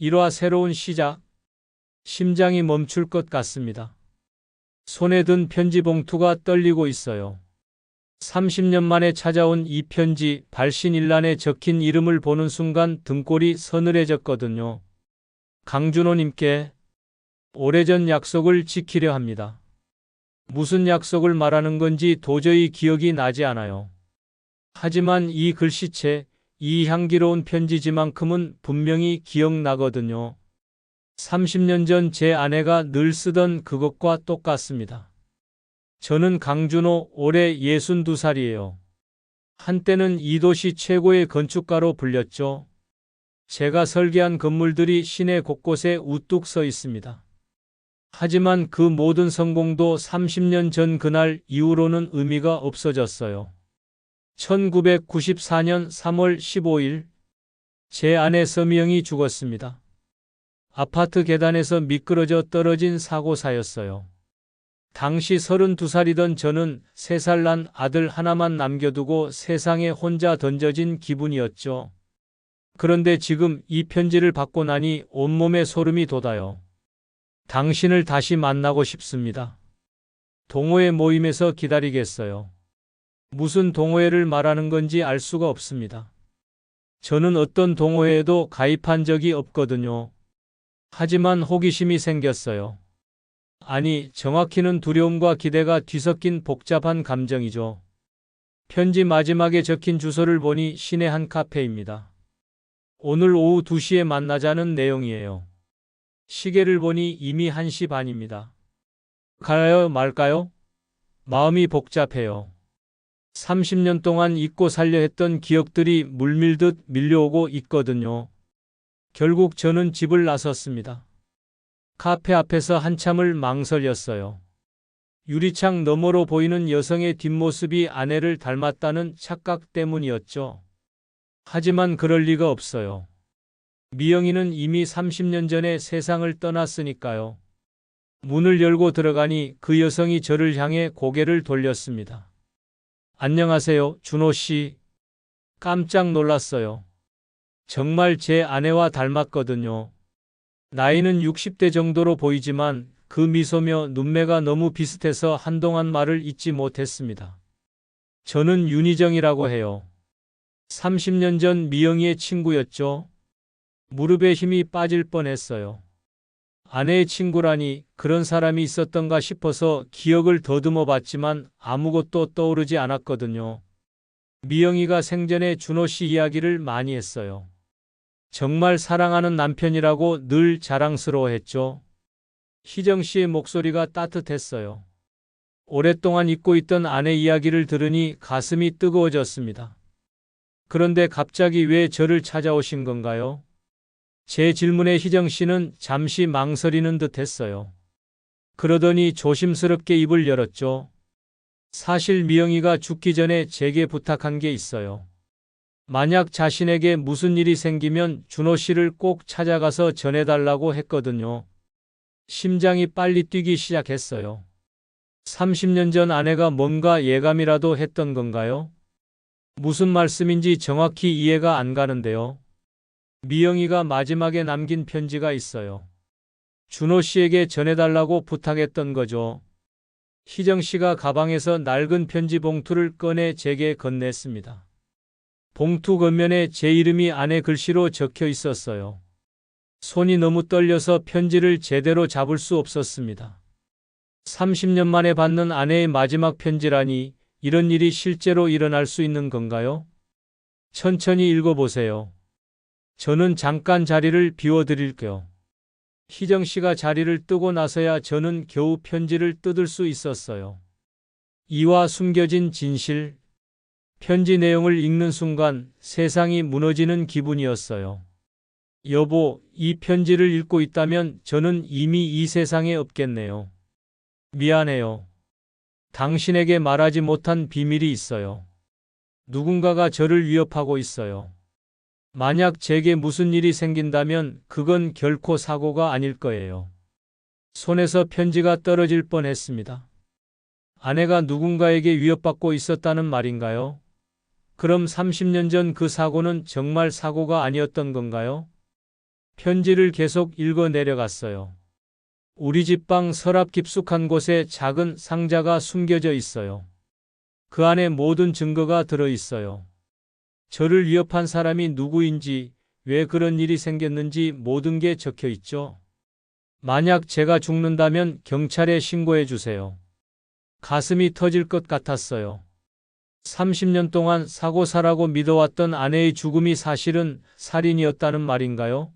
1화 새로운 시작. 심장이 멈출 것 같습니다. 손에 든 편지 봉투가 떨리고 있어요. 30년 만에 찾아온 이 편지, 발신일란에 적힌 이름을 보는 순간 등골이 서늘해졌거든요. 강준호님께 오래전 약속을 지키려 합니다. 무슨 약속을 말하는 건지 도저히 기억이 나지 않아요. 하지만 이 글씨체, 이 향기로운 편지지만큼은 분명히 기억나거든요. 30년 전 제 아내가 늘 쓰던 그것과 똑같습니다. 저는 강준호, 올해 62살이에요. 한때는 이 도시 최고의 건축가로 불렸죠. 제가 설계한 건물들이 시내 곳곳에 우뚝 서 있습니다. 하지만 그 모든 성공도 30년 전 그날 이후로는 의미가 없어졌어요. 1994년 3월 15일, 제 아내 서미영이 죽었습니다. 아파트 계단에서 미끄러져 떨어진 사고사였어요. 당시 32살이던 저는 3살 난 아들 하나만 남겨두고 세상에 혼자 던져진 기분이었죠. 그런데 지금 이 편지를 받고 나니 온몸에 소름이 돋아요. 당신을 다시 만나고 싶습니다. 동호회 모임에서 기다리겠어요. 무슨 동호회를 말하는 건지 알 수가 없습니다. 저는 어떤 동호회에도 가입한 적이 없거든요. 하지만 호기심이 생겼어요. 아니, 정확히는 두려움과 기대가 뒤섞인 복잡한 감정이죠. 편지 마지막에 적힌 주소를 보니 시내 한 카페입니다. 오늘 오후 2시에 만나자는 내용이에요. 시계를 보니 이미 1시 반입니다. 가요 말까요? 마음이 복잡해요. 30년 동안 잊고 살려 했던 기억들이 물밀듯 밀려오고 있거든요. 결국 저는 집을 나섰습니다. 카페 앞에서 한참을 망설였어요. 유리창 너머로 보이는 여성의 뒷모습이 아내를 닮았다는 착각 때문이었죠. 하지만 그럴 리가 없어요. 미영이는 이미 30년 전에 세상을 떠났으니까요. 문을 열고 들어가니 그 여성이 저를 향해 고개를 돌렸습니다. 안녕하세요, 준호 씨. 깜짝 놀랐어요. 정말 제 아내와 닮았거든요. 나이는 60대 정도로 보이지만 그 미소며 눈매가 너무 비슷해서 한동안 말을 잇지 못했습니다. 저는 윤희정이라고 해요. 30년 전 미영이의 친구였죠. 무릎에 힘이 빠질 뻔했어요. 아내의 친구라니 그런 사람이 있었던가 싶어서 기억을 더듬어 봤지만 아무것도 떠오르지 않았거든요. 미영이가 생전에 준호 씨 이야기를 많이 했어요. 정말 사랑하는 남편이라고 늘 자랑스러워했죠. 희정 씨의 목소리가 따뜻했어요. 오랫동안 잊고 있던 아내 이야기를 들으니 가슴이 뜨거워졌습니다. 그런데 갑자기 왜 저를 찾아오신 건가요? 제 질문에 희정 씨는 잠시 망설이는 듯 했어요. 그러더니 조심스럽게 입을 열었죠. 사실 미영이가 죽기 전에 제게 부탁한 게 있어요. 만약 자신에게 무슨 일이 생기면 준호 씨를 꼭 찾아가서 전해달라고 했거든요. 심장이 빨리 뛰기 시작했어요. 30년 전 아내가 뭔가 예감이라도 했던 건가요? 무슨 말씀인지 정확히 이해가 안 가는데요. 미영이가 마지막에 남긴 편지가 있어요. 준호 씨에게 전해달라고 부탁했던 거죠. 희정 씨가 가방에서 낡은 편지 봉투를 꺼내 제게 건넸습니다. 봉투 겉면에 제 이름이 아내 글씨로 적혀 있었어요. 손이 너무 떨려서 편지를 제대로 잡을 수 없었습니다. 30년 만에 받는 아내의 마지막 편지라니 이런 일이 실제로 일어날 수 있는 건가요? 천천히 읽어보세요. 저는 잠깐 자리를 비워드릴게요. 희정 씨가 자리를 뜨고 나서야 저는 겨우 편지를 뜯을 수 있었어요. 이와 숨겨진 진실. 편지 내용을 읽는 순간 세상이 무너지는 기분이었어요. 여보, 이 편지를 읽고 있다면 저는 이미 이 세상에 없겠네요. 미안해요. 당신에게 말하지 못한 비밀이 있어요. 누군가가 저를 위협하고 있어요. 만약 제게 무슨 일이 생긴다면 그건 결코 사고가 아닐 거예요. 손에서 편지가 떨어질 뻔했습니다. 아내가 누군가에게 위협받고 있었다는 말인가요? 그럼 30년 전 그 사고는 정말 사고가 아니었던 건가요? 편지를 계속 읽어 내려갔어요. 우리 집 방 서랍 깊숙한 곳에 작은 상자가 숨겨져 있어요. 그 안에 모든 증거가 들어 있어요. 저를 위협한 사람이 누구인지, 왜 그런 일이 생겼는지 모든 게 적혀 있죠. 만약 제가 죽는다면 경찰에 신고해 주세요. 가슴이 터질 것 같았어요. 30년 동안 사고사라고 믿어왔던 아내의 죽음이 사실은 살인이었다는 말인가요?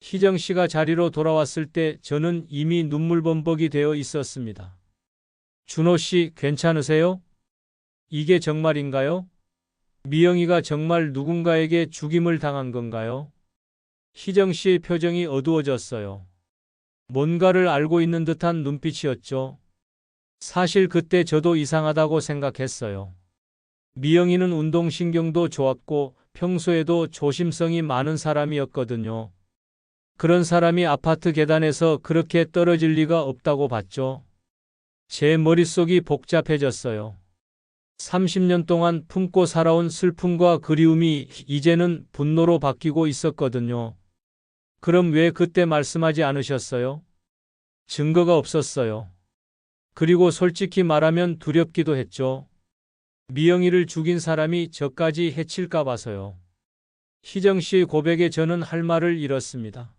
희정 씨가 자리로 돌아왔을 때 저는 이미 눈물범벅이 되어 있었습니다. 준호 씨, 괜찮으세요? 이게 정말인가요? 미영이가 정말 누군가에게 죽임을 당한 건가요? 희정 씨의 표정이 어두워졌어요. 뭔가를 알고 있는 듯한 눈빛이었죠. 사실 그때 저도 이상하다고 생각했어요. 미영이는 운동신경도 좋았고 평소에도 조심성이 많은 사람이었거든요. 그런 사람이 아파트 계단에서 그렇게 떨어질 리가 없다고 봤죠. 제 머릿속이 복잡해졌어요. 30년 동안 품고 살아온 슬픔과 그리움이 이제는 분노로 바뀌고 있었거든요. 그럼 왜 그때 말씀하지 않으셨어요? 증거가 없었어요. 그리고 솔직히 말하면 두렵기도 했죠. 미영이를 죽인 사람이 저까지 해칠까 봐서요. 희정 씨의 고백에 저는 할 말을 잃었습니다.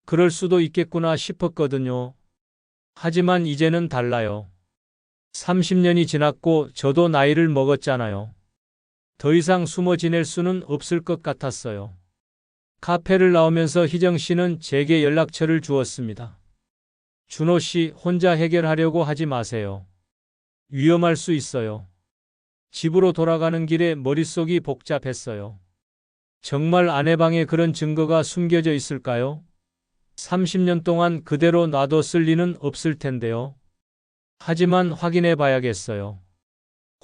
그럴 수도 있겠구나 싶었거든요. 하지만 이제는 달라요. 30년이 지났고 저도 나이를 먹었잖아요. 더 이상 숨어 지낼 수는 없을 것 같았어요. 카페를 나오면서 희정 씨는 제게 연락처를 주었습니다. 준호 씨, 혼자 해결하려고 하지 마세요. 위험할 수 있어요. 집으로 돌아가는 길에 머릿속이 복잡했어요. 정말 아내 방에 그런 증거가 숨겨져 있을까요? 30년 동안 그대로 놔뒀을 리는 없을 텐데요. 하지만 확인해 봐야겠어요.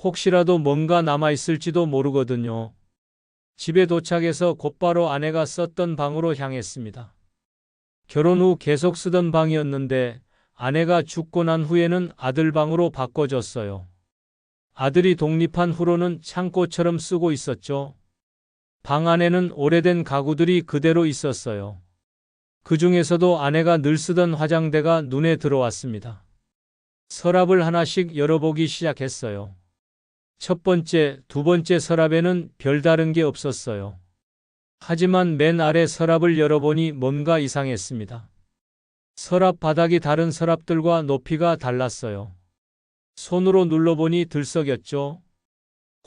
혹시라도 뭔가 남아있을지도 모르거든요. 집에 도착해서 곧바로 아내가 썼던 방으로 향했습니다. 결혼 후 계속 쓰던 방이었는데 아내가 죽고 난 후에는 아들 방으로 바꿔줬어요. 아들이 독립한 후로는 창고처럼 쓰고 있었죠. 방 안에는 오래된 가구들이 그대로 있었어요. 그 중에서도 아내가 늘 쓰던 화장대가 눈에 들어왔습니다. 서랍을 하나씩 열어보기 시작했어요. 첫 번째, 두 번째 서랍에는 별다른 게 없었어요. 하지만 맨 아래 서랍을 열어보니 뭔가 이상했습니다. 서랍 바닥이 다른 서랍들과 높이가 달랐어요. 손으로 눌러보니 들썩였죠.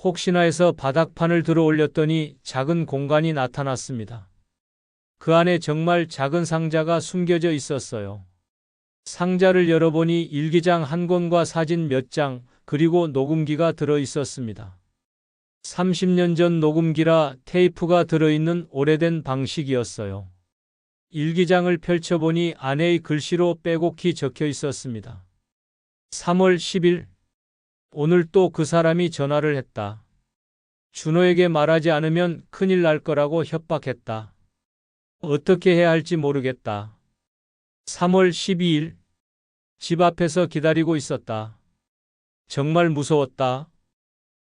혹시나 해서 바닥판을 들어 올렸더니 작은 공간이 나타났습니다. 그 안에 정말 작은 상자가 숨겨져 있었어요. 상자를 열어보니 일기장 한 권과 사진 몇 장, 그리고 녹음기가 들어 있었습니다. 30년 전 녹음기라 테이프가 들어있는 오래된 방식이었어요. 일기장을 펼쳐보니 아내의 글씨로 빼곡히 적혀 있었습니다. 3월 10일. 오늘 또 그 사람이 전화를 했다. 준호에게 말하지 않으면 큰일 날 거라고 협박했다. 어떻게 해야 할지 모르겠다. 3월 12일. 집 앞에서 기다리고 있었다. 정말 무서웠다.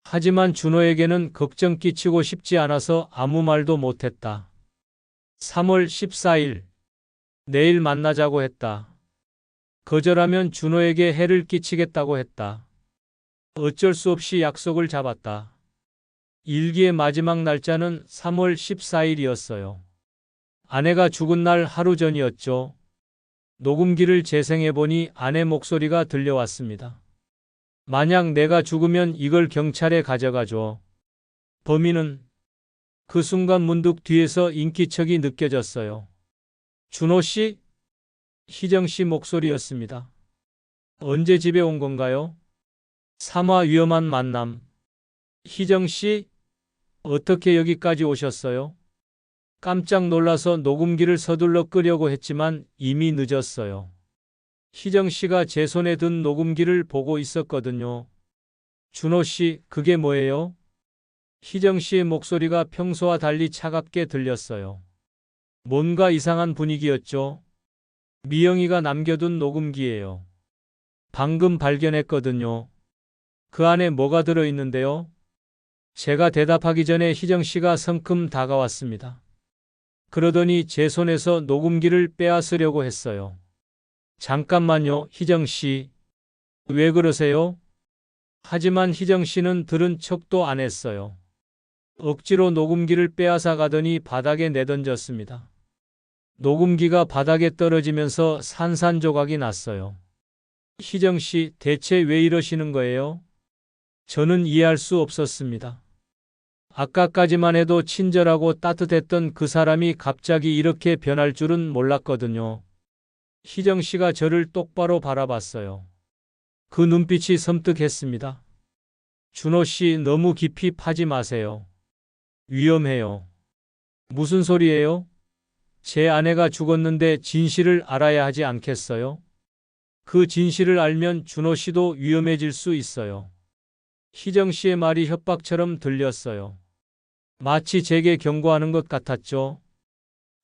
하지만 준호에게는 걱정 끼치고 싶지 않아서 아무 말도 못했다. 3월 14일. 내일 만나자고 했다. 거절하면 준호에게 해를 끼치겠다고 했다. 어쩔 수 없이 약속을 잡았다. 일기의 마지막 날짜는 3월 14일이었어요. 아내가 죽은 날 하루 전이었죠. 녹음기를 재생해보니 아내 목소리가 들려왔습니다. 만약 내가 죽으면 이걸 경찰에 가져가줘. 범인은? 그 순간 문득 뒤에서 인기척이 느껴졌어요. 준호 씨? 희정 씨 목소리였습니다. 언제 집에 온 건가요? 삼화 위험한 만남. 희정 씨? 어떻게 여기까지 오셨어요? 깜짝 놀라서 녹음기를 서둘러 끄려고 했지만 이미 늦었어요. 희정 씨가 제 손에 든 녹음기를 보고 있었거든요. 준호 씨, 그게 뭐예요? 희정 씨의 목소리가 평소와 달리 차갑게 들렸어요. 뭔가 이상한 분위기였죠. 미영이가 남겨둔 녹음기예요. 방금 발견했거든요. 그 안에 뭐가 들어있는데요? 제가 대답하기 전에 희정 씨가 성큼 다가왔습니다. 그러더니 제 손에서 녹음기를 빼앗으려고 했어요. 잠깐만요, 희정 씨. 왜 그러세요? 하지만 희정 씨는 들은 척도 안 했어요. 억지로 녹음기를 빼앗아 가더니 바닥에 내던졌습니다. 녹음기가 바닥에 떨어지면서 산산조각이 났어요. 희정 씨, 대체 왜 이러시는 거예요? 저는 이해할 수 없었습니다. 아까까지만 해도 친절하고 따뜻했던 그 사람이 갑자기 이렇게 변할 줄은 몰랐거든요. 희정 씨가 저를 똑바로 바라봤어요. 그 눈빛이 섬뜩했습니다. 준호 씨, 너무 깊이 파지 마세요. 위험해요. 무슨 소리예요? 제 아내가 죽었는데 진실을 알아야 하지 않겠어요? 그 진실을 알면 준호 씨도 위험해질 수 있어요. 희정 씨의 말이 협박처럼 들렸어요. 마치 제게 경고하는 것 같았죠.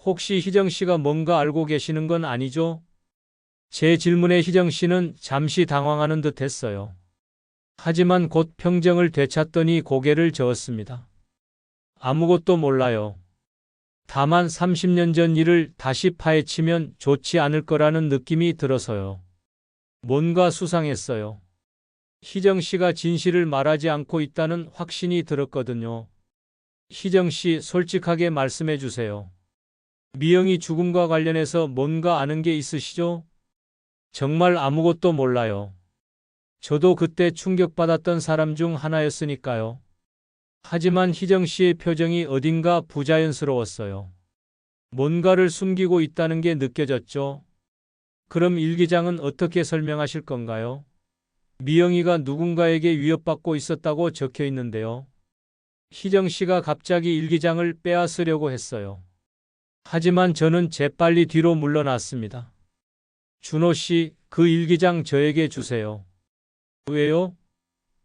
혹시 희정 씨가 뭔가 알고 계시는 건 아니죠? 제 질문에 희정 씨는 잠시 당황하는 듯 했어요. 하지만 곧 평정을 되찾더니 고개를 저었습니다. 아무것도 몰라요. 다만 30년 전 일을 다시 파헤치면 좋지 않을 거라는 느낌이 들어서요. 뭔가 수상했어요. 희정 씨가 진실을 말하지 않고 있다는 확신이 들었거든요. 희정 씨, 솔직하게 말씀해 주세요. 미영이 죽음과 관련해서 뭔가 아는 게 있으시죠? 정말 아무것도 몰라요. 저도 그때 충격받았던 사람 중 하나였으니까요. 하지만 희정 씨의 표정이 어딘가 부자연스러웠어요. 뭔가를 숨기고 있다는 게 느껴졌죠. 그럼 일기장은 어떻게 설명하실 건가요? 미영이가 누군가에게 위협받고 있었다고 적혀 있는데요. 희정 씨가 갑자기 일기장을 빼앗으려고 했어요. 하지만 저는 재빨리 뒤로 물러났습니다. 준호 씨, 그 일기장 저에게 주세요. 왜요?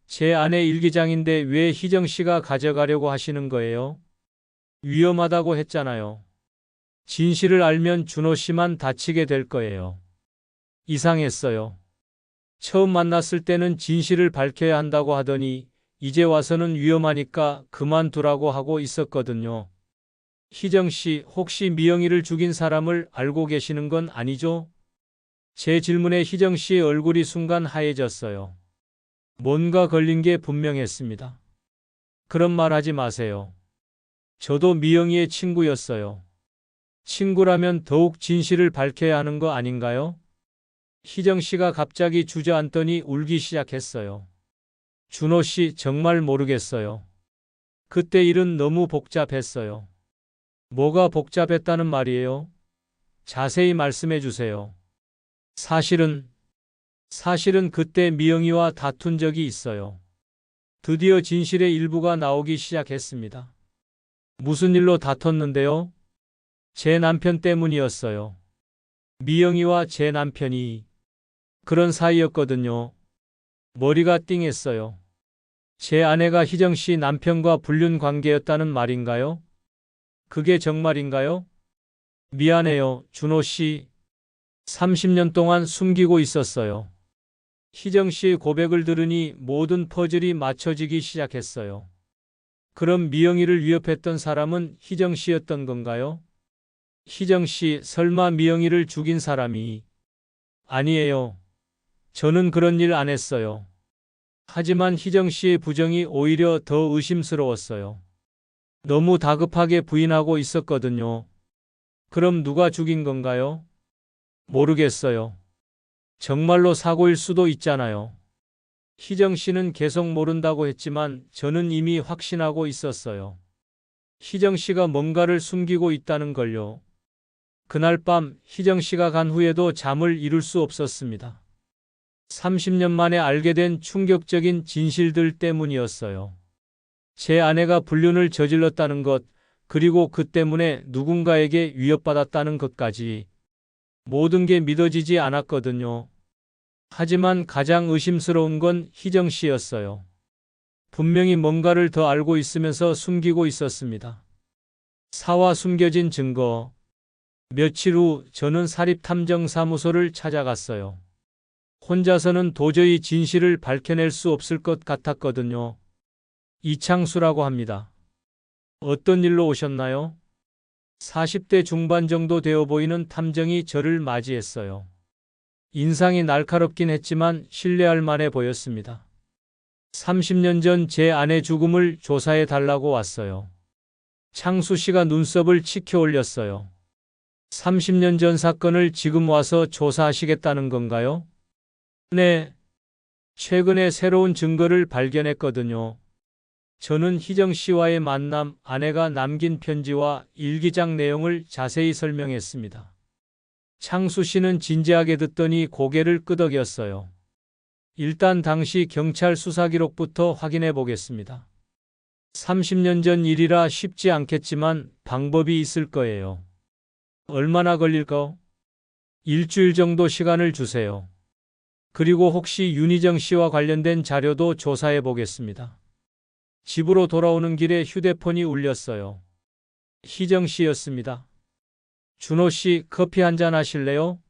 제 아내 일기장인데 왜 희정 씨가 가져가려고 하시는 거예요? 위험하다고 했잖아요. 진실을 알면 준호 씨만 다치게 될 거예요. 이상했어요. 처음 만났을 때는 진실을 밝혀야 한다고 하더니 이제 와서는 위험하니까 그만두라고 하고 있었거든요. 희정 씨, 혹시 미영이를 죽인 사람을 알고 계시는 건 아니죠? 제 질문에 희정 씨의 얼굴이 순간 하얘졌어요. 뭔가 걸린 게 분명했습니다. 그런 말 하지 마세요. 저도 미영이의 친구였어요. 친구라면 더욱 진실을 밝혀야 하는 거 아닌가요? 희정 씨가 갑자기 주저앉더니 울기 시작했어요. 준호 씨, 정말 모르겠어요. 그때 일은 너무 복잡했어요. 뭐가 복잡했다는 말이에요? 자세히 말씀해 주세요. 사실은 그때 미영이와 다툰 적이 있어요. 드디어 진실의 일부가 나오기 시작했습니다. 무슨 일로 다퉜는데요? 제 남편 때문이었어요. 미영이와 제 남편이 그런 사이였거든요. 머리가 띵했어요. 제 아내가 희정 씨 남편과 불륜 관계였다는 말인가요? 그게 정말인가요? 미안해요, 준호 씨. 30년 동안 숨기고 있었어요. 희정 씨의 고백을 들으니 모든 퍼즐이 맞춰지기 시작했어요. 그럼 미영이를 위협했던 사람은 희정 씨였던 건가요? 희정 씨, 설마 미영이를 죽인 사람이? 아니에요. 저는 그런 일 안 했어요. 하지만 희정 씨의 부정이 오히려 더 의심스러웠어요. 너무 다급하게 부인하고 있었거든요. 그럼 누가 죽인 건가요? 모르겠어요. 정말로 사고일 수도 있잖아요. 희정 씨는 계속 모른다고 했지만 저는 이미 확신하고 있었어요. 희정 씨가 뭔가를 숨기고 있다는 걸요. 그날 밤 희정 씨가 간 후에도 잠을 이룰 수 없었습니다. 30년 만에 알게 된 충격적인 진실들 때문이었어요. 제 아내가 불륜을 저질렀다는 것, 그리고 그 때문에 누군가에게 위협받았다는 것까지 모든 게 믿어지지 않았거든요. 하지만 가장 의심스러운 건 희정 씨였어요. 분명히 뭔가를 더 알고 있으면서 숨기고 있었습니다. 사와 숨겨진 증거. 며칠 후 저는 사립탐정사무소를 찾아갔어요. 혼자서는 도저히 진실을 밝혀낼 수 없을 것 같았거든요. 이창수라고 합니다. 어떤 일로 오셨나요? 40대 중반 정도 되어 보이는 탐정이 저를 맞이했어요. 인상이 날카롭긴 했지만 신뢰할 만해 보였습니다. 30년 전 제 아내 죽음을 조사해 달라고 왔어요. 창수 씨가 눈썹을 치켜 올렸어요. 30년 전 사건을 지금 와서 조사하시겠다는 건가요? 네. 최근에 새로운 증거를 발견했거든요. 저는 희정 씨와의 만남, 아내가 남긴 편지와 일기장 내용을 자세히 설명했습니다. 창수 씨는 진지하게 듣더니 고개를 끄덕였어요. 일단 당시 경찰 수사 기록부터 확인해 보겠습니다. 30년 전 일이라 쉽지 않겠지만 방법이 있을 거예요. 얼마나 걸릴까? 일주일 정도 시간을 주세요. 그리고 혹시 윤희정 씨와 관련된 자료도 조사해 보겠습니다. 집으로 돌아오는 길에 휴대폰이 울렸어요. 희정 씨였습니다. 준호 씨, 커피 한잔 하실래요?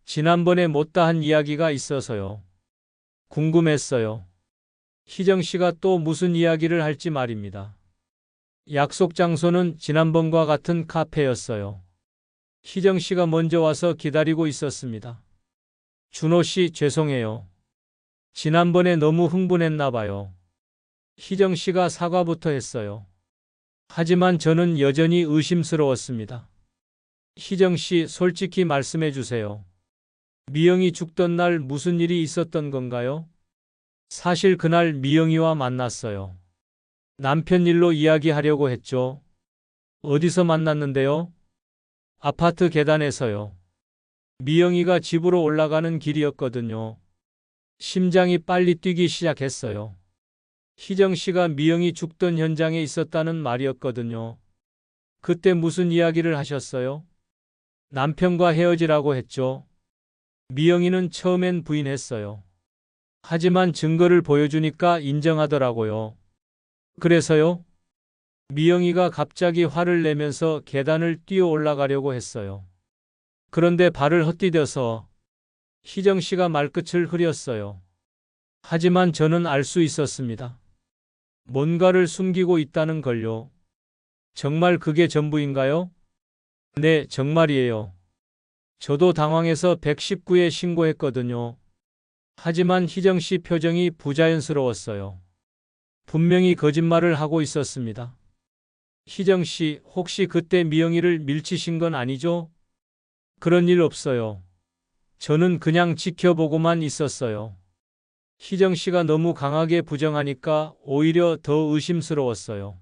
지난번에 못다 한 이야기가 있어서요. 궁금했어요. 희정 씨가 또 무슨 이야기를 할지 말입니다. 약속 장소는 지난번과 같은 카페였어요. 희정 씨가 먼저 와서 기다리고 있었습니다. 준호 씨, 죄송해요. 지난번에 너무 흥분했나 봐요. 희정 씨가 사과부터 했어요. 하지만 저는 여전히 의심스러웠습니다. 희정 씨, 솔직히 말씀해 주세요. 미영이 죽던 날 무슨 일이 있었던 건가요? 사실 그날 미영이와 만났어요. 남편 일로 이야기하려고 했죠. 어디서 만났는데요? 아파트 계단에서요. 미영이가 집으로 올라가는 길이었거든요. 심장이 빨리 뛰기 시작했어요. 희정 씨가 미영이 죽던 현장에 있었다는 말이었거든요. 그때 무슨 이야기를 하셨어요? 남편과 헤어지라고 했죠. 미영이는 처음엔 부인했어요. 하지만 증거를 보여주니까 인정하더라고요. 그래서요? 미영이가 갑자기 화를 내면서 계단을 뛰어 올라가려고 했어요. 그런데 발을 헛디뎌서 희정 씨가 말끝을 흐렸어요. 하지만 저는 알 수 있었습니다. 뭔가를 숨기고 있다는 걸요. 정말 그게 전부인가요? 네, 정말이에요. 저도 당황해서 119에 신고했거든요. 하지만 희정 씨 표정이 부자연스러웠어요. 분명히 거짓말을 하고 있었습니다. 희정 씨, 혹시 그때 미영이를 밀치신 건 아니죠? 그런 일 없어요. 저는 그냥 지켜보고만 있었어요. 희정 씨가 너무 강하게 부정하니까 오히려 더 의심스러웠어요.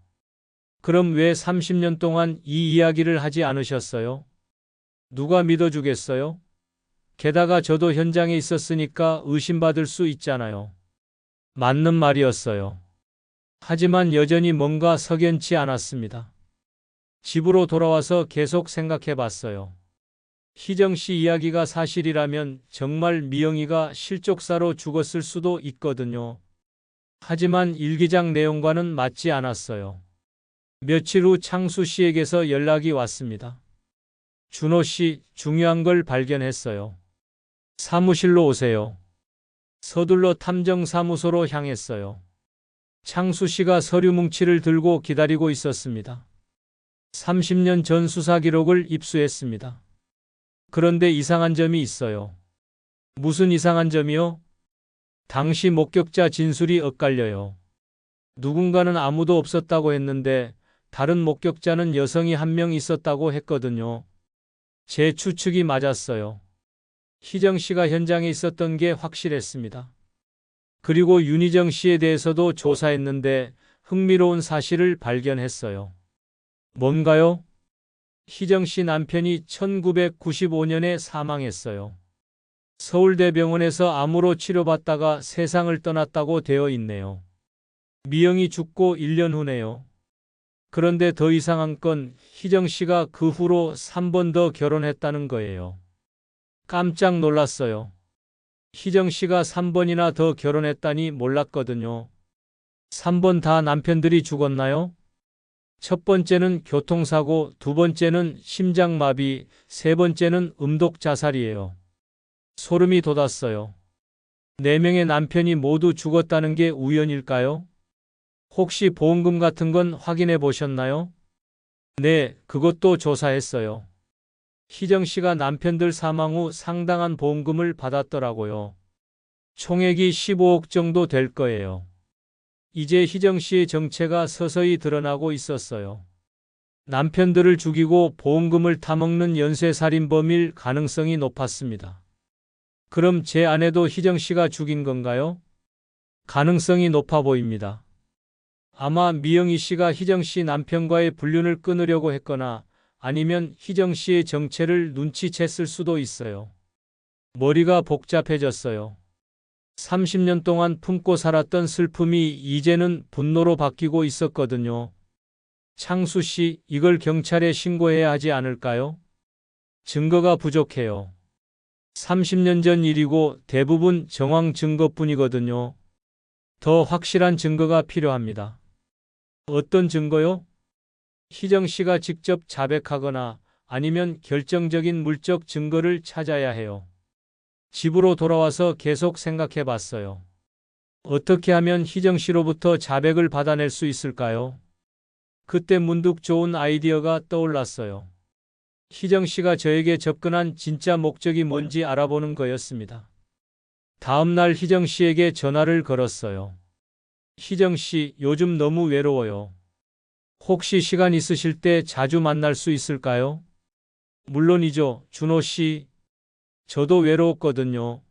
그럼 왜 30년 동안 이 이야기를 하지 않으셨어요? 누가 믿어주겠어요? 게다가 저도 현장에 있었으니까 의심받을 수 있잖아요. 맞는 말이었어요. 하지만 여전히 뭔가 석연치 않았습니다. 집으로 돌아와서 계속 생각해 봤어요. 희정 씨 이야기가 사실이라면 정말 미영이가 실족사로 죽었을 수도 있거든요. 하지만 일기장 내용과는 맞지 않았어요. 며칠 후 창수 씨에게서 연락이 왔습니다. 준호 씨, 중요한 걸 발견했어요. 사무실로 오세요. 서둘러 탐정사무소로 향했어요. 창수 씨가 서류 뭉치를 들고 기다리고 있었습니다. 30년 전 수사 기록을 입수했습니다. 그런데 이상한 점이 있어요. 무슨 이상한 점이요? 당시 목격자 진술이 엇갈려요. 누군가는 아무도 없었다고 했는데 다른 목격자는 여성이 한 명 있었다고 했거든요. 제 추측이 맞았어요. 희정 씨가 현장에 있었던 게 확실했습니다. 그리고 윤희정 씨에 대해서도 조사했는데 흥미로운 사실을 발견했어요. 뭔가요? 희정 씨 남편이 1995년에 사망했어요. 서울대병원에서 암으로 치료받다가 세상을 떠났다고 되어 있네요. 미영이 죽고 1년 후네요. 그런데 더 이상한 건 희정 씨가 그 후로 3번 더 결혼했다는 거예요. 깜짝 놀랐어요. 희정 씨가 3번이나 더 결혼했다니 몰랐거든요. 3번 다 남편들이 죽었나요? 첫 번째는 교통사고, 두 번째는 심장마비, 세 번째는 음독 자살이에요. 소름이 돋았어요. 4명의 남편이 모두 죽었다는 게 우연일까요? 혹시 보험금 같은 건 확인해 보셨나요? 네, 그것도 조사했어요. 희정 씨가 남편들 사망 후 상당한 보험금을 받았더라고요. 총액이 15억 정도 될 거예요. 이제 희정 씨의 정체가 서서히 드러나고 있었어요. 남편들을 죽이고 보험금을 타먹는 연쇄살인범일 가능성이 높았습니다. 그럼 제 아내도 희정 씨가 죽인 건가요? 가능성이 높아 보입니다. 아마 미영희 씨가 희정 씨 남편과의 불륜을 끊으려고 했거나 아니면 희정 씨의 정체를 눈치챘을 수도 있어요. 머리가 복잡해졌어요. 30년 동안 품고 살았던 슬픔이 이제는 분노로 바뀌고 있었거든요. 창수 씨, 이걸 경찰에 신고해야 하지 않을까요? 증거가 부족해요. 30년 전 일이고 대부분 정황 증거뿐이거든요. 더 확실한 증거가 필요합니다. 어떤 증거요? 희정 씨가 직접 자백하거나 아니면 결정적인 물적 증거를 찾아야 해요. 집으로 돌아와서 계속 생각해 봤어요. 어떻게 하면 희정 씨로부터 자백을 받아낼 수 있을까요? 그때 문득 좋은 아이디어가 떠올랐어요. 희정 씨가 저에게 접근한 진짜 목적이 뭔지 알아보는 거였습니다. 다음 날 희정 씨에게 전화를 걸었어요. 희정 씨, 요즘 너무 외로워요. 혹시 시간 있으실 때 자주 만날 수 있을까요? 물론이죠, 준호 씨. 저도 외로웠거든요.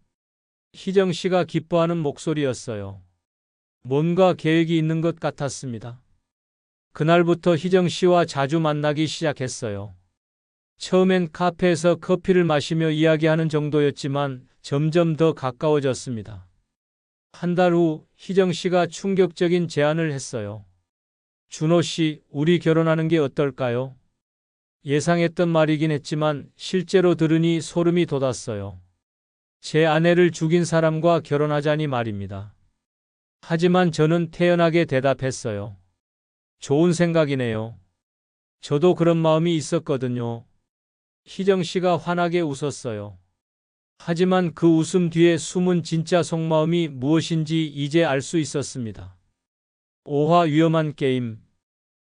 희정 씨가 기뻐하는 목소리였어요. 뭔가 계획이 있는 것 같았습니다. 그날부터 희정 씨와 자주 만나기 시작했어요. 처음엔 카페에서 커피를 마시며 이야기하는 정도였지만 점점 더 가까워졌습니다. 한 달 후 희정 씨가 충격적인 제안을 했어요. 준호 씨, 우리 결혼하는 게 어떨까요? 예상했던 말이긴 했지만 실제로 들으니 소름이 돋았어요. 제 아내를 죽인 사람과 결혼하자니 말입니다. 하지만 저는 태연하게 대답했어요. 좋은 생각이네요. 저도 그런 마음이 있었거든요. 희정 씨가 환하게 웃었어요. 하지만 그 웃음 뒤에 숨은 진짜 속마음이 무엇인지 이제 알 수 있었습니다. 오화 위험한 게임.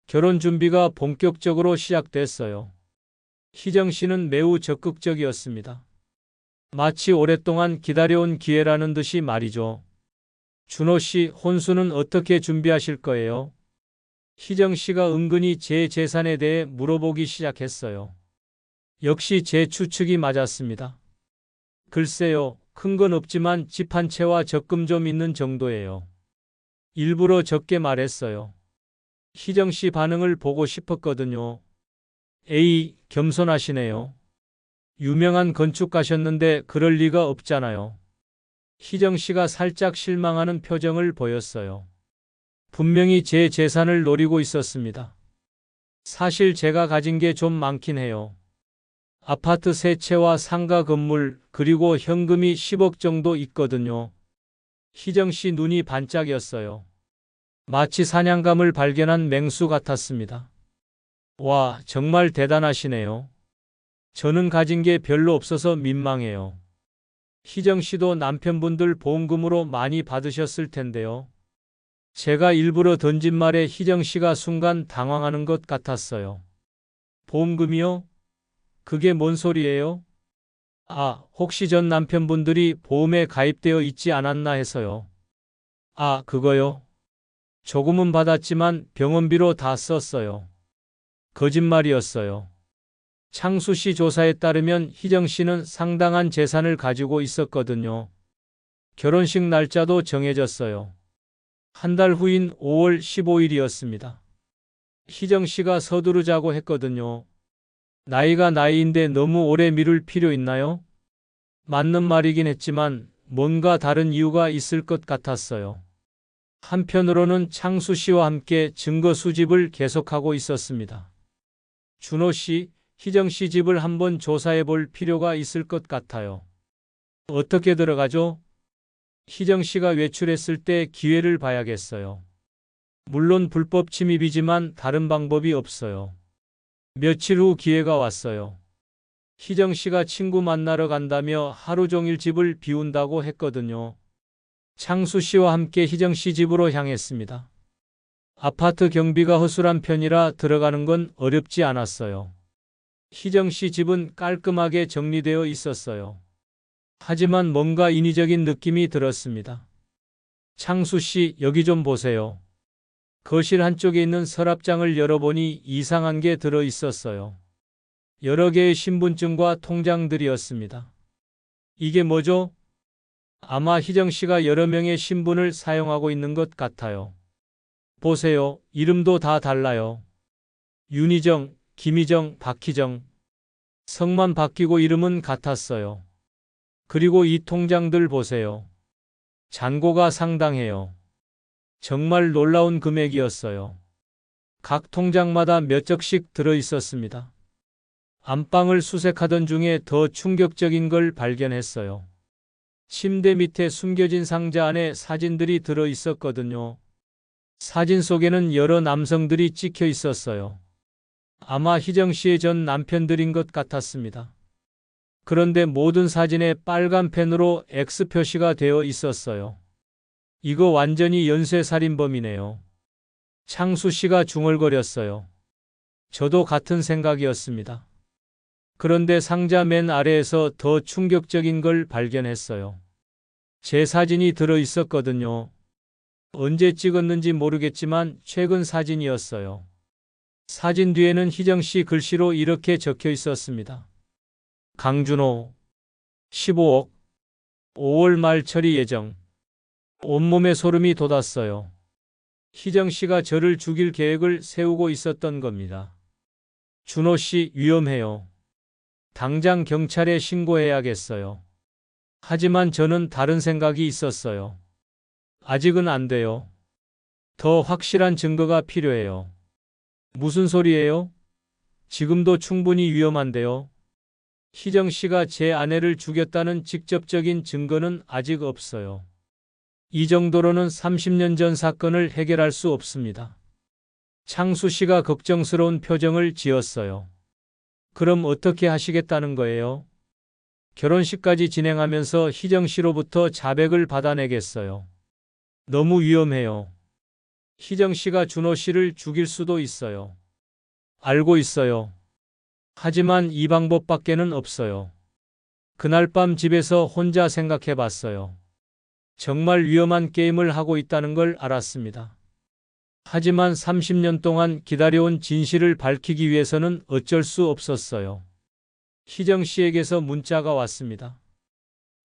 결혼 준비가 본격적으로 시작됐어요. 희정 씨는 매우 적극적이었습니다. 마치 오랫동안 기다려온 기회라는 듯이 말이죠. 준호 씨, 혼수는 어떻게 준비하실 거예요? 희정 씨가 은근히 제 재산에 대해 물어보기 시작했어요. 역시 제 추측이 맞았습니다. 글쎄요, 큰 건 없지만 집 한 채와 적금 좀 있는 정도예요. 일부러 적게 말했어요. 희정 씨 반응을 보고 싶었거든요. 에이, 겸손하시네요. 유명한 건축가셨는데 그럴 리가 없잖아요. 희정 씨가 살짝 실망하는 표정을 보였어요. 분명히 제 재산을 노리고 있었습니다. 사실 제가 가진 게 좀 많긴 해요. 아파트 3채와 상가 건물, 그리고 현금이 10억 정도 있거든요. 희정 씨 눈이 반짝였어요. 마치 사냥감을 발견한 맹수 같았습니다. 와, 정말 대단하시네요. 저는 가진 게 별로 없어서 민망해요. 희정 씨도 남편분들 보험금으로 많이 받으셨을 텐데요. 제가 일부러 던진 말에 희정 씨가 순간 당황하는 것 같았어요. 보험금이요? 그게 뭔 소리예요? 아, 혹시 전 남편분들이 보험에 가입되어 있지 않았나 해서요. 아, 그거요? 조금은 받았지만 병원비로 다 썼어요. 거짓말이었어요. 창수 씨 조사에 따르면 희정 씨는 상당한 재산을 가지고 있었거든요. 결혼식 날짜도 정해졌어요. 한 달 후인 5월 15일이었습니다. 희정 씨가 서두르자고 했거든요. 나이가 나이인데 너무 오래 미룰 필요 있나요? 맞는 말이긴 했지만 뭔가 다른 이유가 있을 것 같았어요. 한편으로는 창수 씨와 함께 증거 수집을 계속하고 있었습니다. 준호 씨, 희정 씨 집을 한번 조사해 볼 필요가 있을 것 같아요. 어떻게 들어가죠? 희정 씨가 외출했을 때 기회를 봐야겠어요. 물론 불법 침입이지만 다른 방법이 없어요. 며칠 후 기회가 왔어요. 희정 씨가 친구 만나러 간다며 하루 종일 집을 비운다고 했거든요. 창수 씨와 함께 희정 씨 집으로 향했습니다. 아파트 경비가 허술한 편이라 들어가는 건 어렵지 않았어요. 희정 씨 집은 깔끔하게 정리되어 있었어요. 하지만 뭔가 인위적인 느낌이 들었습니다. 창수 씨, 여기 좀 보세요. 거실 한쪽에 있는 서랍장을 열어보니 이상한 게 들어 있었어요. 여러 개의 신분증과 통장들이었습니다. 이게 뭐죠? 아마 희정 씨가 여러 명의 신분을 사용하고 있는 것 같아요. 보세요. 이름도 다 달라요. 윤희정, 김희정, 박희정. 성만 바뀌고 이름은 같았어요. 그리고 이 통장들 보세요. 잔고가 상당해요. 정말 놀라운 금액이었어요. 각 통장마다 몇 적씩 들어 있었습니다. 안방을 수색하던 중에 더 충격적인 걸 발견했어요. 침대 밑에 숨겨진 상자 안에 사진들이 들어 있었거든요. 사진 속에는 여러 남성들이 찍혀 있었어요. 아마 희정 씨의 전 남편들인 것 같았습니다. 그런데 모든 사진에 빨간 펜으로 X 표시가 되어 있었어요. 이거 완전히 연쇄살인범이네요. 창수 씨가 중얼거렸어요. 저도 같은 생각이었습니다. 그런데 상자 맨 아래에서 더 충격적인 걸 발견했어요. 제 사진이 들어 있었거든요. 언제 찍었는지 모르겠지만 최근 사진이었어요. 사진 뒤에는 희정 씨 글씨로 이렇게 적혀 있었습니다. 강준호 15억 5월 말 처리 예정. 온몸에 소름이 돋았어요. 희정 씨가 저를 죽일 계획을 세우고 있었던 겁니다. 준호 씨 위험해요. 당장 경찰에 신고해야겠어요. 하지만 저는 다른 생각이 있었어요. 아직은 안 돼요. 더 확실한 증거가 필요해요. 무슨 소리예요? 지금도 충분히 위험한데요. 희정 씨가 제 아내를 죽였다는 직접적인 증거는 아직 없어요. 이 정도로는 30년 전 사건을 해결할 수 없습니다. 창수 씨가 걱정스러운 표정을 지었어요. 그럼 어떻게 하시겠다는 거예요? 결혼식까지 진행하면서 희정 씨로부터 자백을 받아내겠어요. 너무 위험해요. 희정 씨가 준호 씨를 죽일 수도 있어요. 알고 있어요. 하지만 이 방법밖에는 없어요. 그날 밤 집에서 혼자 생각해 봤어요. 정말 위험한 게임을 하고 있다는 걸 알았습니다. 하지만 30년 동안 기다려온 진실을 밝히기 위해서는 어쩔 수 없었어요. 희정 씨에게서 문자가 왔습니다.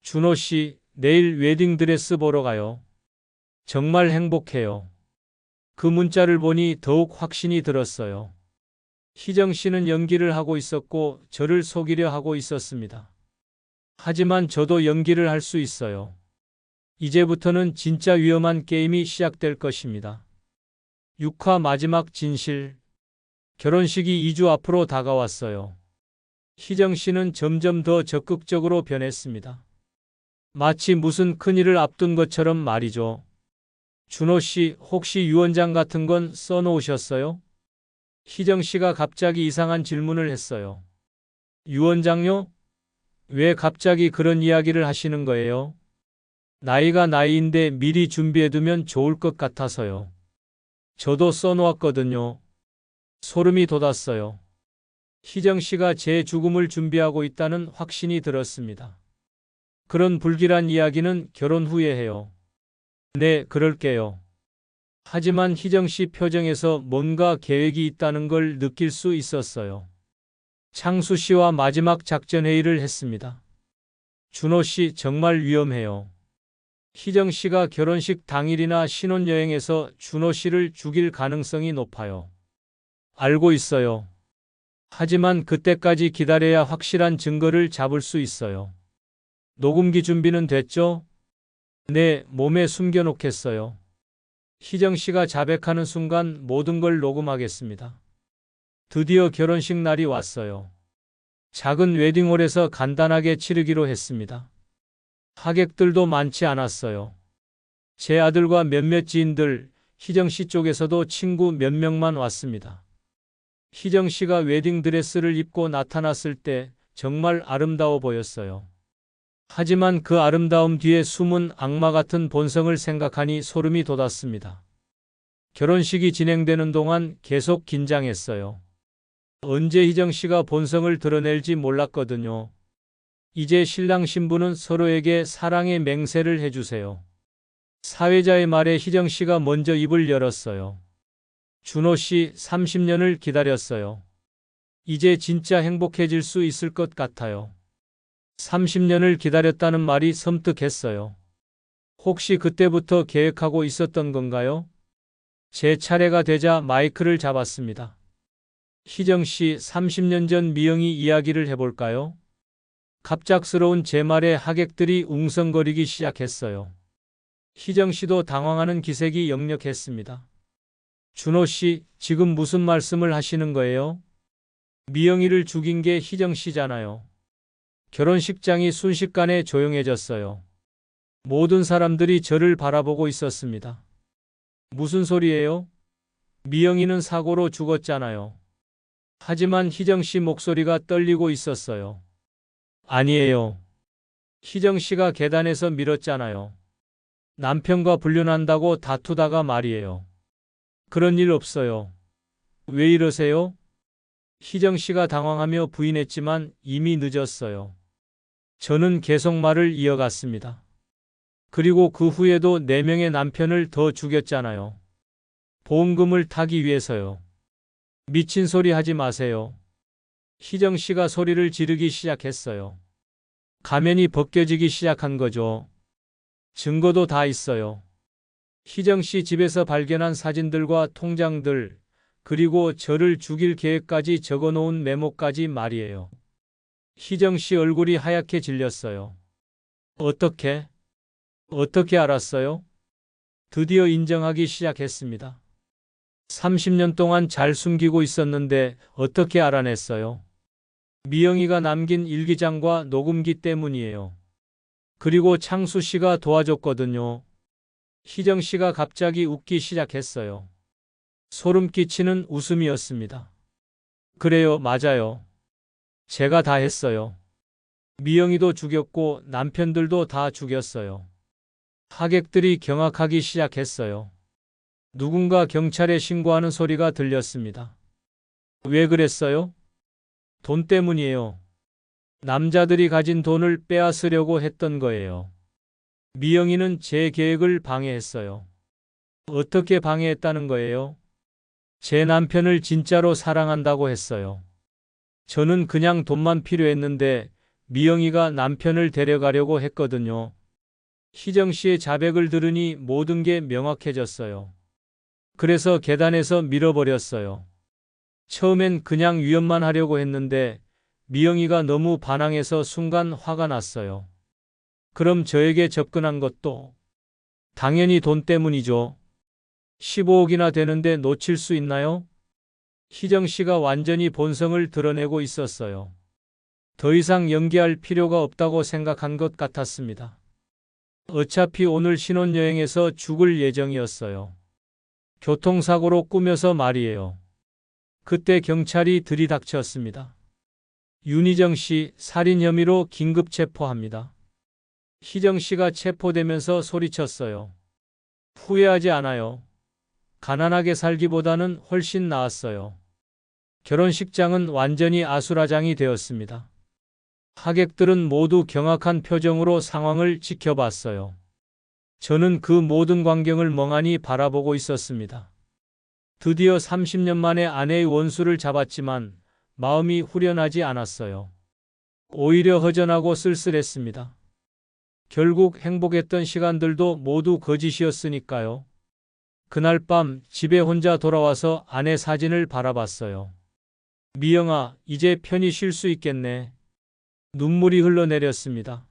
준호 씨, 내일 웨딩드레스 보러 가요. 정말 행복해요. 그 문자를 보니 더욱 확신이 들었어요. 희정 씨는 연기를 하고 있었고 저를 속이려 하고 있었습니다. 하지만 저도 연기를 할 수 있어요. 이제부터는 진짜 위험한 게임이 시작될 것입니다. 6화 마지막 진실. 결혼식이 2주 앞으로 다가왔어요. 희정 씨는 점점 더 적극적으로 변했습니다. 마치 무슨 큰일을 앞둔 것처럼 말이죠. 준호 씨, 혹시 유언장 같은 건 써놓으셨어요? 희정 씨가 갑자기 이상한 질문을 했어요. 유언장요? 왜 갑자기 그런 이야기를 하시는 거예요? 나이가 나이인데 미리 준비해두면 좋을 것 같아서요. 저도 써놓았거든요. 소름이 돋았어요. 희정 씨가 제 죽음을 준비하고 있다는 확신이 들었습니다. 그런 불길한 이야기는 결혼 후에 해요. 네, 그럴게요. 하지만 희정 씨 표정에서 뭔가 계획이 있다는 걸 느낄 수 있었어요. 창수 씨와 마지막 작전 회의를 했습니다. 준호 씨 정말 위험해요. 희정 씨가 결혼식 당일이나 신혼여행에서 준호 씨를 죽일 가능성이 높아요. 알고 있어요. 하지만 그때까지 기다려야 확실한 증거를 잡을 수 있어요. 녹음기 준비는 됐죠? 네, 몸에 숨겨놓겠어요. 희정 씨가 자백하는 순간 모든 걸 녹음하겠습니다. 드디어 결혼식 날이 왔어요. 작은 웨딩홀에서 간단하게 치르기로 했습니다. 하객들도 많지 않았어요. 제 아들과 몇몇 지인들, 희정 씨 쪽에서도 친구 몇 명만 왔습니다. 희정 씨가 웨딩드레스를 입고 나타났을 때 정말 아름다워 보였어요. 하지만 그 아름다움 뒤에 숨은 악마 같은 본성을 생각하니 소름이 돋았습니다. 결혼식이 진행되는 동안 계속 긴장했어요. 언제 희정 씨가 본성을 드러낼지 몰랐거든요. 이제 신랑 신부는 서로에게 사랑의 맹세를 해주세요. 사회자의 말에 희정 씨가 먼저 입을 열었어요. 준호 씨 30년을 기다렸어요. 이제 진짜 행복해질 수 있을 것 같아요. 30년을 기다렸다는 말이 섬뜩했어요. 혹시 그때부터 계획하고 있었던 건가요? 제 차례가 되자 마이크를 잡았습니다. 희정 씨 30년 전 미영이 이야기를 해볼까요? 갑작스러운 제 말에 하객들이 웅성거리기 시작했어요. 희정 씨도 당황하는 기색이 역력했습니다. 준호 씨, 지금 무슨 말씀을 하시는 거예요? 미영이를 죽인 게 희정 씨잖아요. 결혼식장이 순식간에 조용해졌어요. 모든 사람들이 저를 바라보고 있었습니다. 무슨 소리예요? 미영이는 사고로 죽었잖아요. 하지만 희정 씨 목소리가 떨리고 있었어요. 아니에요. 희정 씨가 계단에서 밀었잖아요. 남편과 불륜한다고 다투다가 말이에요. 그런 일 없어요. 왜 이러세요? 희정 씨가 당황하며 부인했지만 이미 늦었어요. 저는 계속 말을 이어갔습니다. 그리고 그 후에도 4명의 남편을 더 죽였잖아요. 보험금을 타기 위해서요. 미친 소리 하지 마세요. 희정 씨가 소리를 지르기 시작했어요. 가면이 벗겨지기 시작한 거죠. 증거도 다 있어요. 희정 씨 집에서 발견한 사진들과 통장들, 그리고 저를 죽일 계획까지 적어놓은 메모까지 말이에요. 희정 씨 얼굴이 하얗게 질렸어요. 어떻게 알았어요? 드디어 인정하기 시작했습니다. 30년 동안 잘 숨기고 있었는데 어떻게 알아냈어요? 미영이가 남긴 일기장과 녹음기 때문이에요. 그리고 창수 씨가 도와줬거든요. 희정 씨가 갑자기 웃기 시작했어요. 소름 끼치는 웃음이었습니다. 그래요, 맞아요. 제가 다 했어요. 미영이도 죽였고 남편들도 다 죽였어요. 하객들이 경악하기 시작했어요. 누군가 경찰에 신고하는 소리가 들렸습니다. 왜 그랬어요? 돈 때문이에요. 남자들이 가진 돈을 빼앗으려고 했던 거예요. 미영이는 제 계획을 방해했어요. 어떻게 방해했다는 거예요? 제 남편을 진짜로 사랑한다고 했어요. 저는 그냥 돈만 필요했는데 미영이가 남편을 데려가려고 했거든요. 희정 씨의 자백을 들으니 모든 게 명확해졌어요. 그래서 계단에서 밀어버렸어요. 처음엔 그냥 위협만 하려고 했는데 미영이가 너무 반항해서 순간 화가 났어요. 그럼 저에게 접근한 것도 당연히 돈 때문이죠. 15억이나 되는데 놓칠 수 있나요? 희정 씨가 완전히 본성을 드러내고 있었어요. 더 이상 연기할 필요가 없다고 생각한 것 같았습니다. 어차피 오늘 신혼여행에서 죽을 예정이었어요. 교통사고로 꾸며서 말이에요. 그때 경찰이 들이닥쳤습니다. 윤희정 씨 살인 혐의로 긴급 체포합니다. 희정 씨가 체포되면서 소리쳤어요. 후회하지 않아요. 가난하게 살기보다는 훨씬 나았어요. 결혼식장은 완전히 아수라장이 되었습니다. 하객들은 모두 경악한 표정으로 상황을 지켜봤어요. 저는 그 모든 광경을 멍하니 바라보고 있었습니다. 드디어 30년 만에 아내의 원수를 잡았지만 마음이 후련하지 않았어요. 오히려 허전하고 쓸쓸했습니다. 결국 행복했던 시간들도 모두 거짓이었으니까요. 그날 밤 집에 혼자 돌아와서 아내 사진을 바라봤어요. 미영아, 이제 편히 쉴 수 있겠네. 눈물이 흘러내렸습니다.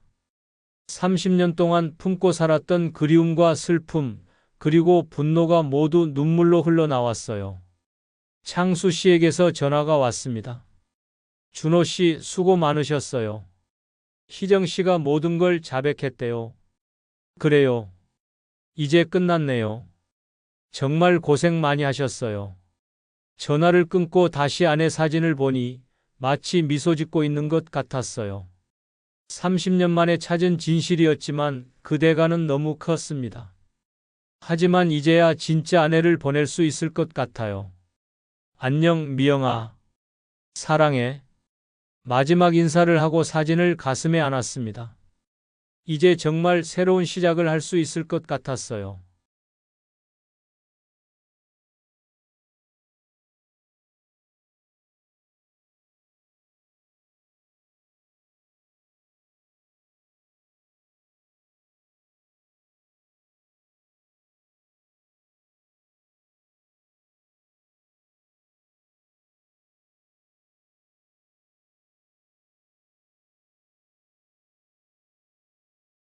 30년 동안 품고 살았던 그리움과 슬픔, 그리고 분노가 모두 눈물로 흘러나왔어요. 창수 씨에게서 전화가 왔습니다. 준호 씨, 수고 많으셨어요. 희정 씨가 모든 걸 자백했대요. 그래요. 이제 끝났네요. 정말 고생 많이 하셨어요. 전화를 끊고 다시 아내 사진을 보니 마치 미소 짓고 있는 것 같았어요. 30년 만에 찾은 진실이었지만 그 대가는 너무 컸습니다. 하지만 이제야 진짜 아내를 보낼 수 있을 것 같아요. 안녕, 미영아. 사랑해. 마지막 인사를 하고 사진을 가슴에 안았습니다. 이제 정말 새로운 시작을 할 수 있을 것 같았어요.